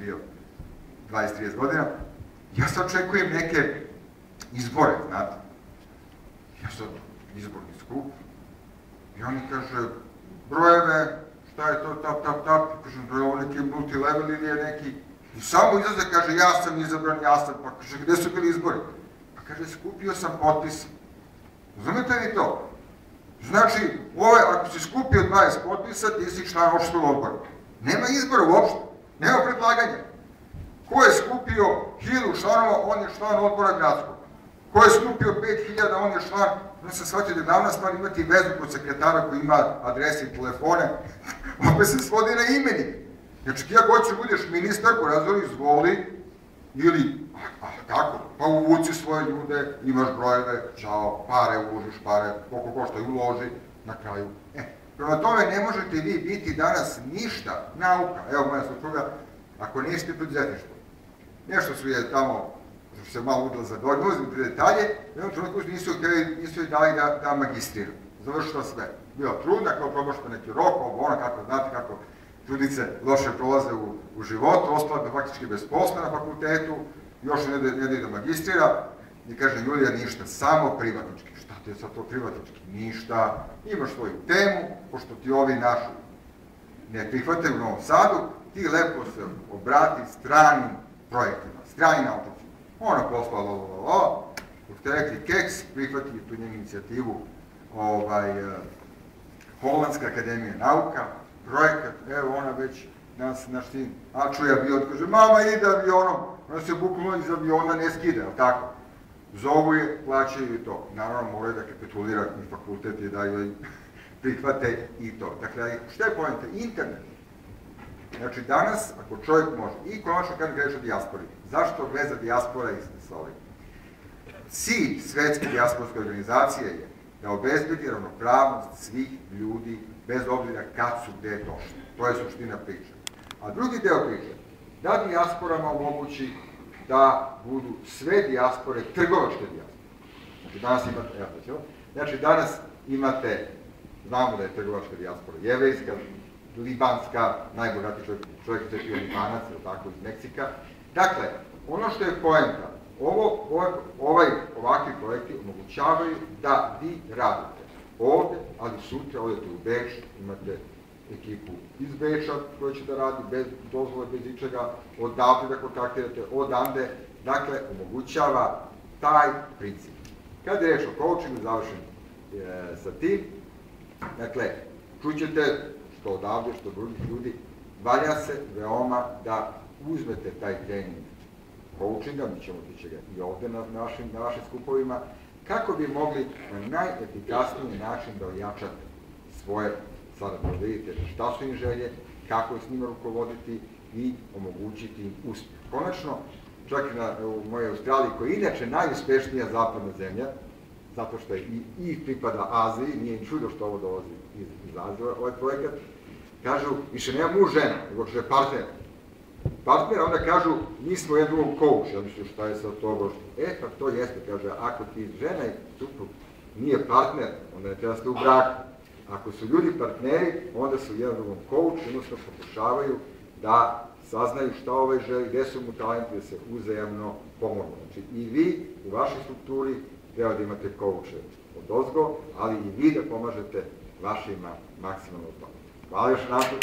bio 20-30 godina, ja sad očekujem neke izbore, znate. Ja sad izborni skup i oni kaže, brojeve, šta je to, tap, kažem, da je ovo neki multilevel ili je neki, i samo izlaze, kaže, ja sam izabran, pa kaže, gde su bili izbori? Pa kaže, skupio sam potpisa. Razumete li to? Znači, ako si skupio 20 potpisa, ti si član opštinskog odbora. Nema izbora uopšte, nema predlaganja. Ko je skupio 1000 članova, on je član odbora gradskog. Ko je skupio 5000, on je član, onda sam shvatio da je glavna stvar imati vezu kod sekretara koji ima adrese i telefone, opet se svodi na imenik. Znači, ti ako hoćeš da budeš ministar, ko razvoli, izvoli, ili, kako, pa uvuci svoje ljude, imaš brojeve, čao, pare uložiš, pare, koliko košta i uloži, na kraju. Prema tome, ne možete vi biti danas ništa, nauka, evo moja supruga, ako niste preduzetništvo. Nešto su je tamo, što se malo udala za dolazim pre detalje, jednom čovjeku nisu joj dali da magistrira. Završila sve. Bila trudna, kao probaš pa neki rok, ono kako znate, kako trudnice loše prolaze u životu, ostala faktički bez posla na fakultetu, još ne da magistrira, i kaže, Julija, ništa, samo privatnički. Šta ti je sad to privatnički? Ništa. Imaš svoju temu, pošto ti ovi naši ne prihvate u Novom Sadu, ti lepo se obrati stranim projektima, stranim autocima. Ona poslala, dok ste rekli keks, prihvatili tu njenu inicijativu Holandska akademija nauka, projekat, evo ona već naš sin čuje avion, kaže, mama ide avionom, ona se bukvalno iz aviona ne skida, ali tako? Zovu je, plaćaju i to. Naravno, moraju da kapitulira i fakultet i da joj prihvate i to. Dakle, šta je pojenta? Internet. Znači, danas, ako čovjek može, i konačno kada gledaš o dijaspori, zašto veza dijaspora sa ovim? Cilj Svetske dijasporske organizacije je da obezbedi ravnopravnost svih ljudi, bez obzira kad su gde došli. To je suština priče. A drugi deo priče, da dijasporama omogući da budu sve dijaspore trgovačke dijaspore. Znači, danas imate, znamo da je trgovačka dijaspora jevrejska, libanska, najbogatiji čovjek je bio Libanac, tako, iz Meksika. Dakle, ono što je poenta, ovakvi projekti omogućavaju da vi radite ovde, ali sutra odete u Beč, imate ekipu iz Beča koja će da radi bez dozvole, bez ičega, odavde da kontaktirate, odande, dakle, omogućava taj princip. Kad je reč o coachingu, završen sa tim, dakle, čućete što odavde, što drugih ljudi, valja se veoma da uzmete taj trening coachinga, mi ćemo tići ga i ovde na vašim skupovima, kako bi mogli na najefikasniji način da ojačate svoje, sada da vidite šta su im želje, kako s njima rukovoditi i omogućiti im uspjeh. Konačno, čak u mojoj Australiji, koja je inače najuspešnija zapadna zemlja, zato što i pripada Aziji, nije im čudo što ovo dolazi iz Azije, ovaj projekat, kažu, više nema muž žena, nego što je partner. Partner, onda kažu, mi smo jedan drugom coach, ja mislim šta je sad to, pa to jeste, kaže, ako ti žena i suprug nije partner, onda ne treba ste u braku. Ako su ljudi partneri, onda su jedan drugom coach, odnosno pokušavaju da saznaju šta ovaj želi, gde su mu talenti, da se uzajamno pomognu. Znači, i vi u vašoj strukturi treba da imate coache odozgo, ali i vi da pomažete vašima maksimalno u tome. Hvala još napred.